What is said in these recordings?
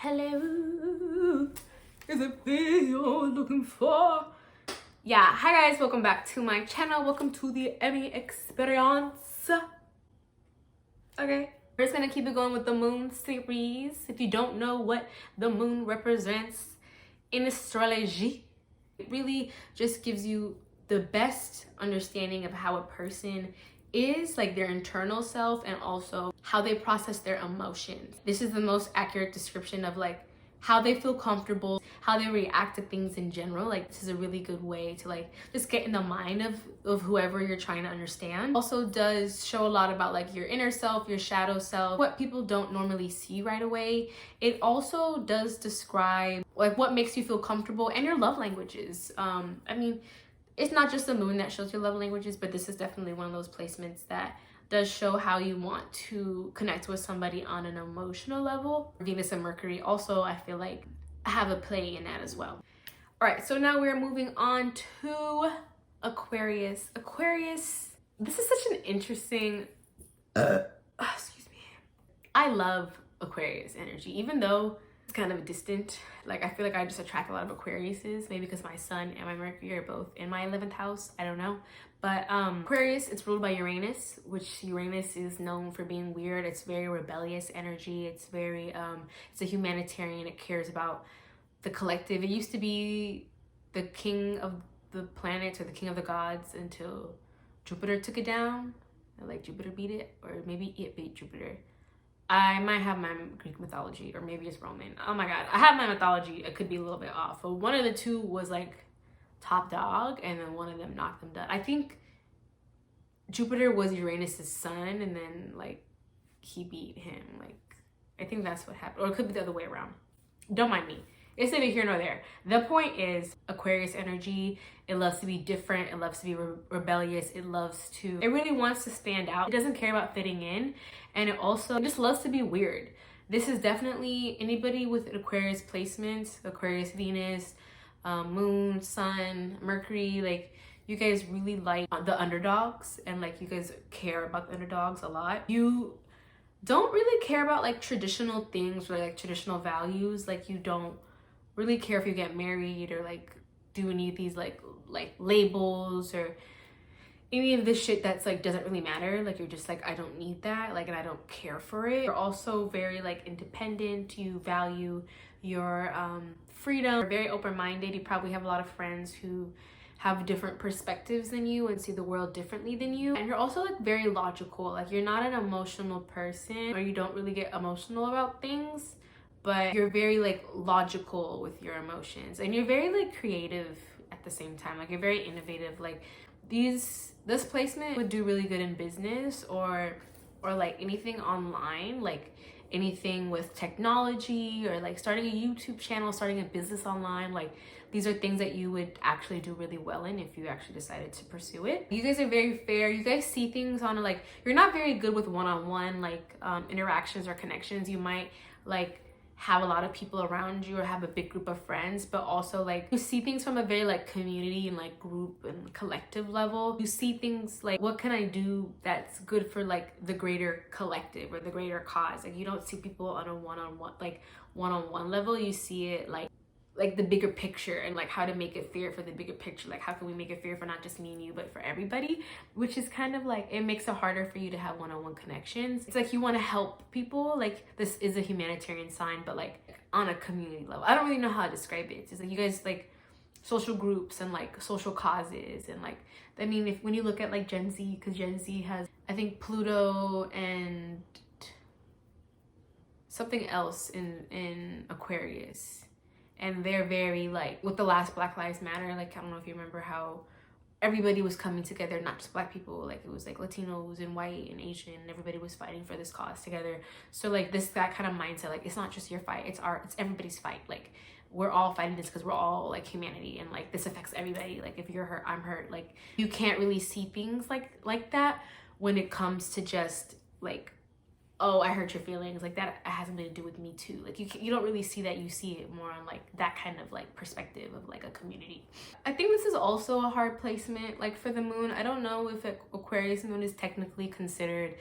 Hello, is it me you're looking for? Yeah, hi guys, welcome back to my channel. Welcome to the Emmy experience. Okay, we're just gonna keep it going with the moon series. If you don't know what the moon represents in astrology, it really just gives you the best understanding of how a person is, like their internal self, and also how they process their emotions. This is the most accurate description of like how they feel comfortable, how they react to things in general. Like this is a really good way to like just get in the mind of whoever you're trying to understand. Also does show a lot about like your inner self, your shadow self, what people don't normally see right away. It also does describe like what makes you feel comfortable and your love languages. I mean, it's not just the moon that shows your love languages, but this is definitely one of those placements that does show how you want to connect with somebody on an emotional level. Venus and Mercury also, I feel like, have a play in that as well. All right, so now we're moving on to Aquarius. Aquarius, this is such an interesting, excuse me. I love Aquarius energy, even though it's kind of distant. Like I feel like I just attract a lot of Aquariuses, maybe because my sun and my Mercury are both in my 11th house, I don't know. But Aquarius, it's ruled by Uranus, which Uranus is known for being weird. It's very rebellious energy. It's very it's a humanitarian. It cares about the collective. It used to be the king of the planets or the king of the gods until Jupiter took it down. Like Jupiter beat it, or maybe it beat Jupiter. I might have my Greek mythology, or maybe it's Roman. Oh my God, I have my mythology. It could be a little bit off. But one of the two was like top dog, and then one of them knocked them down. I think Jupiter was Uranus's son, and then like he beat him. Like I think that's what happened, or it could be the other way around. Don't mind me. It's neither here nor there. The point is Aquarius energy. It loves to be different. It loves to be rebellious. It really wants to stand out. It doesn't care about fitting in. And it also just loves to be weird. This is definitely anybody with an Aquarius placement, Aquarius Venus, moon, sun, Mercury, like you guys really like the underdogs, and like you guys care about the underdogs a lot. You don't really care about like traditional things or like traditional values. Like you don't really care if you get married or like do any of these like labels or any of this shit that's like doesn't really matter. Like you're just like, I don't need that, like, and I don't care for it. You're also very like independent. You value your freedom. You're very open-minded. You probably have a lot of friends who have different perspectives than you and see the world differently than you. And you're also like very logical. Like you're not an emotional person, or you don't really get emotional about things, but you're very like logical with your emotions, and you're very like creative at the same time. Like you're very innovative. Like this placement would do really good in business or like anything online, like anything with technology, or like starting a YouTube channel, starting a business online. Like these are things that you would actually do really well in if you actually decided to pursue it. You guys are very fair. You guys see things on like, you're not very good with one-on-one like interactions or connections. You might like have a lot of people around you or have a big group of friends, but also like you see things from a very like community and like group and collective level. You see things like, what can I do that's good for like the greater collective or the greater cause? Like you don't see people on a one-on-one level. You see it like the bigger picture, and like how to make it fair for the bigger picture. Like how can we make it fair for not just me and you, but for everybody? Which is kind of like, it makes it harder for you to have one-on-one connections. It's like you want to help people. Like this is a humanitarian sign, but like on a community level. I don't really know how to describe it. It's like you guys like social groups and like social causes, and like, I mean, when you look at like Gen Z, because Gen Z has, I think, Pluto and something else in Aquarius. And they're very like, with the last Black Lives Matter, like I don't know if you remember how everybody was coming together, not just Black people, like it was like Latinos and white and Asian, and everybody was fighting for this cause together. So like that kind of mindset, like it's not just your fight, it's everybody's fight. Like we're all fighting this because we're all like humanity, and like this affects everybody. Like if you're hurt, I'm hurt. Like you can't really see things like that when it comes to just like, oh, I hurt your feelings. Like that has something to do with me too. Like you don't really see that. You see it more on like that kind of like perspective of like a community. I think this is also a hard placement like for the moon. I don't know if Aquarius moon is technically considered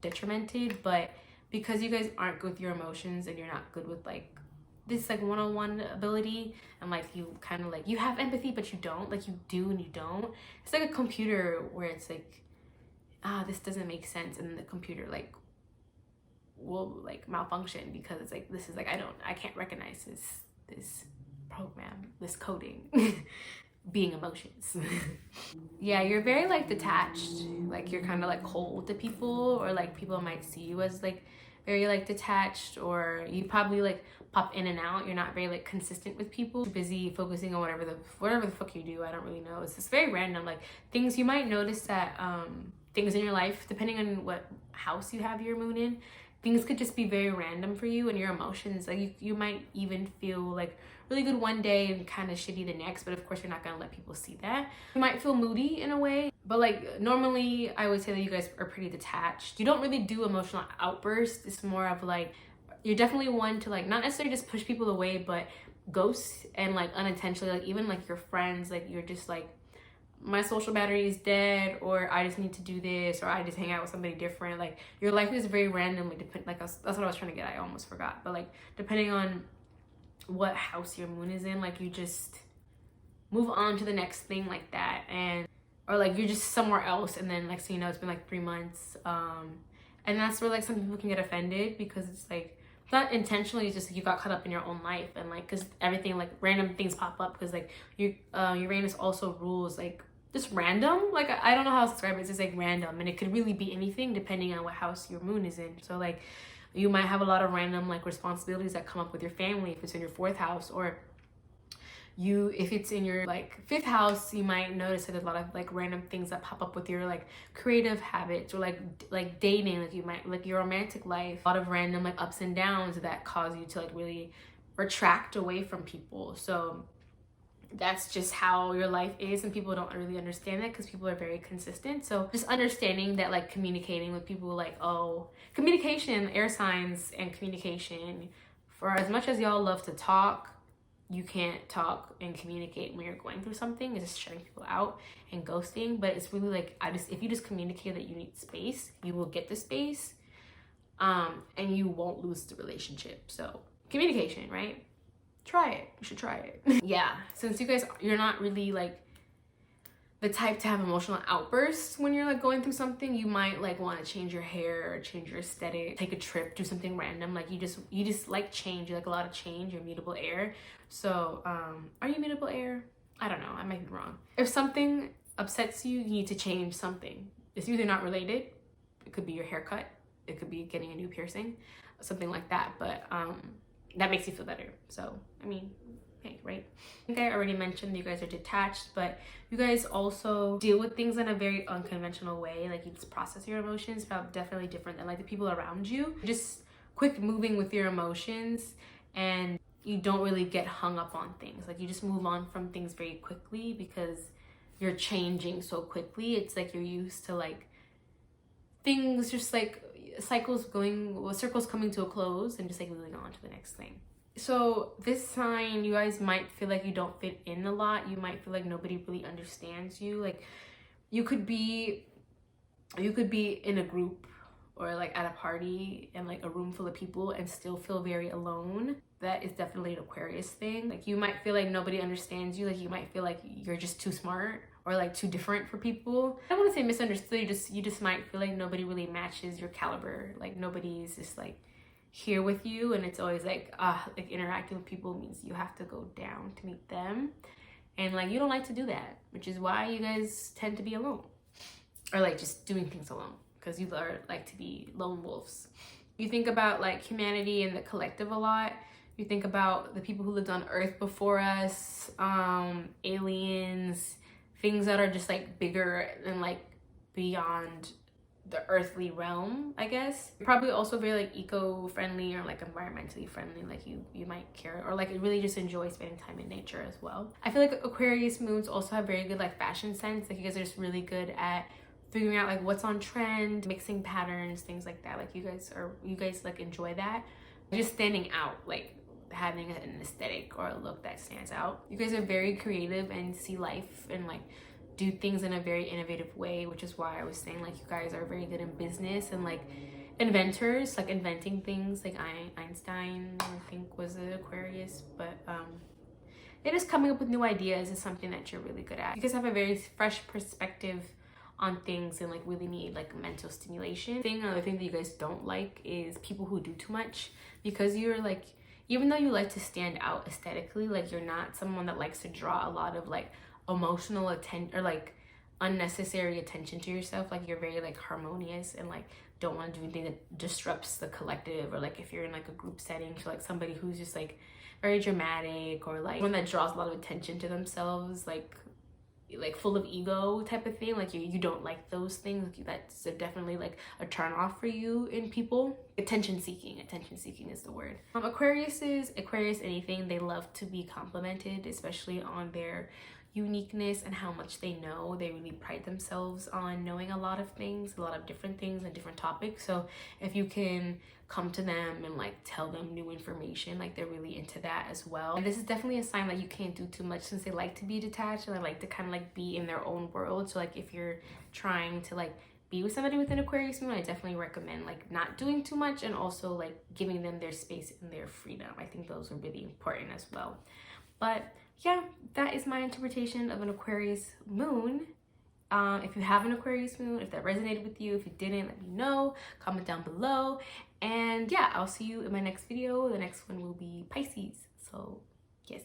detrimented, but because you guys aren't good with your emotions and you're not good with like this like one-on-one ability, and like you kind of like you have empathy but you don't, like you do and you don't. It's like a computer where it's like, this doesn't make sense, and then the computer like will like malfunction because it's like, this is like, I can't recognize this program, this coding being emotions. Yeah, you're very like detached, like you're kind of like cold to people, or like people might see you as like very like detached, or you probably like pop in and out. You're not very like consistent with people. You're busy focusing on whatever the fuck you do. I don't really know. It's just very random, like things you might notice that things in your life, depending on what house you have your moon in, things could just be very random for you, and your emotions, like you might even feel like really good one day and kind of shitty the next, but of course you're not gonna let people see that. You might feel moody in a way, but like normally I would say that you guys are pretty detached. You don't really do emotional outbursts. It's more of like, you're definitely one to like not necessarily just push people away, but ghost, and like unintentionally, like even like your friends, like you're just like, my social battery is dead, or I just need to do this, or I just hang out with somebody different. Like your life is very randomly depend, like that's what I was trying to get, I almost forgot, but like depending on what house your moon is in, like you just move on to the next thing like that, and or like you're just somewhere else, and then next thing you know, it's been like 3 months, and that's where like some people can get offended, because it's like not intentionally, it's just like you got caught up in your own life, and like because everything like random things pop up, because like you Uranus also rules like just random, like I don't know how to describe it. It's just like random, and it could really be anything depending on what house your moon is in. So like you might have a lot of random like responsibilities that come up with your family if it's in your 4th house, or if it's in your like 5th house, you might notice that there's a lot of like random things that pop up with your like creative habits, or like dating, like you might like your romantic life, a lot of random like ups and downs that cause you to like really retract away from people. So that's just how your life is, and people don't really understand that because people are very consistent. So just understanding that, like communicating with people, like, oh, communication, air signs and communication, for as much as y'all love to talk, you can't talk and communicate when you're going through something. It's just shutting people out and ghosting. But it's really like, if you just communicate that you need space, you will get the space, and you won't lose the relationship. So communication, right? Try it. You should try it. Yeah, since you're not really like the type to have emotional outbursts when you're like going through something, you might like want to change your hair or change your aesthetic, take a trip, do something random. Like you just like change. You like a lot of change. You're mutable air. So are you mutable air? I don't know, I might be wrong. If something upsets you, you need to change something. It's either not related, it could be your haircut, it could be getting a new piercing, something like that, but that makes you feel better. So I mean, hey, right? I think I already mentioned you guys are detached, but you guys also deal with things in a very unconventional way. Like you just process your emotions, but definitely different than like the people around you. You're just quick moving with your emotions, and you don't really get hung up on things. Like you just move on from things very quickly because you're changing so quickly. It's like you're used to like things just like circles coming to a close, and just like moving on to the next thing. So this sign, you guys might feel like you don't fit in a lot. You might feel like nobody really understands you. Like you could be in a group or like at a party in like a room full of people and still feel very alone. That is definitely an Aquarius thing. Like you might feel like nobody understands you. Like you might feel like you're just too smart or like too different for people. I don't want to say misunderstood. You just might feel like nobody really matches your caliber. Like nobody's just like here with you, and it's always like interacting with people means you have to go down to meet them, and like you don't like to do that, which is why you guys tend to be alone, or like just doing things alone, because you like to be lone wolves. You think about like humanity and the collective a lot. You think about the people who lived on Earth before us, aliens, things that are just like bigger and like beyond the earthly realm, I guess. You're probably also very like eco-friendly or like environmentally friendly. Like you might care, or like really just enjoy spending time in nature as well. I feel like Aquarius moons also have very good like fashion sense. Like you guys are just really good at figuring out like what's on trend, mixing patterns, things like that. Like you guys like enjoy that. Just standing out, like having an aesthetic or a look that stands out. You guys are very creative and see life and like do things in a very innovative way, which is why I was saying like you guys are very good in business, and like inventors, like inventing things. Like Einstein, I think, was an Aquarius, but it is coming up with new ideas is something that you're really good at. You guys have a very fresh perspective on things and like really need like mental stimulation. Another thing that you guys don't like is people who do too much, because you're like, even though you like to stand out aesthetically, like you're not someone that likes to draw a lot of like emotional attention or like unnecessary attention to yourself. Like you're very like harmonious and like don't want to do anything that disrupts the collective, or like if you're in like a group setting, so like somebody who's just like very dramatic, or like one that draws a lot of attention to themselves, like full of ego type of thing. Like you don't like those things. That's definitely like a turn off for you in people. Attention seeking is the word. Aquarius anything, they love to be complimented, especially on their uniqueness and how much they know. They really pride themselves on knowing a lot of things, a lot of different things and different topics. So if you can come to them and like tell them new information, like they're really into that as well. And this is definitely a sign that you can't do too much, since they like to be detached and they like to kind of like be in their own world. So like if you're trying to like be with somebody with an Aquarius moon, I definitely recommend like not doing too much, and also like giving them their space and their freedom. I think those are really important as well. But yeah, that is my interpretation of an Aquarius moon. If you have an Aquarius moon, if that resonated with you, if you didn't, let me know. Comment down below. And yeah, I'll see you in my next video. The next one will be Pisces. So yes.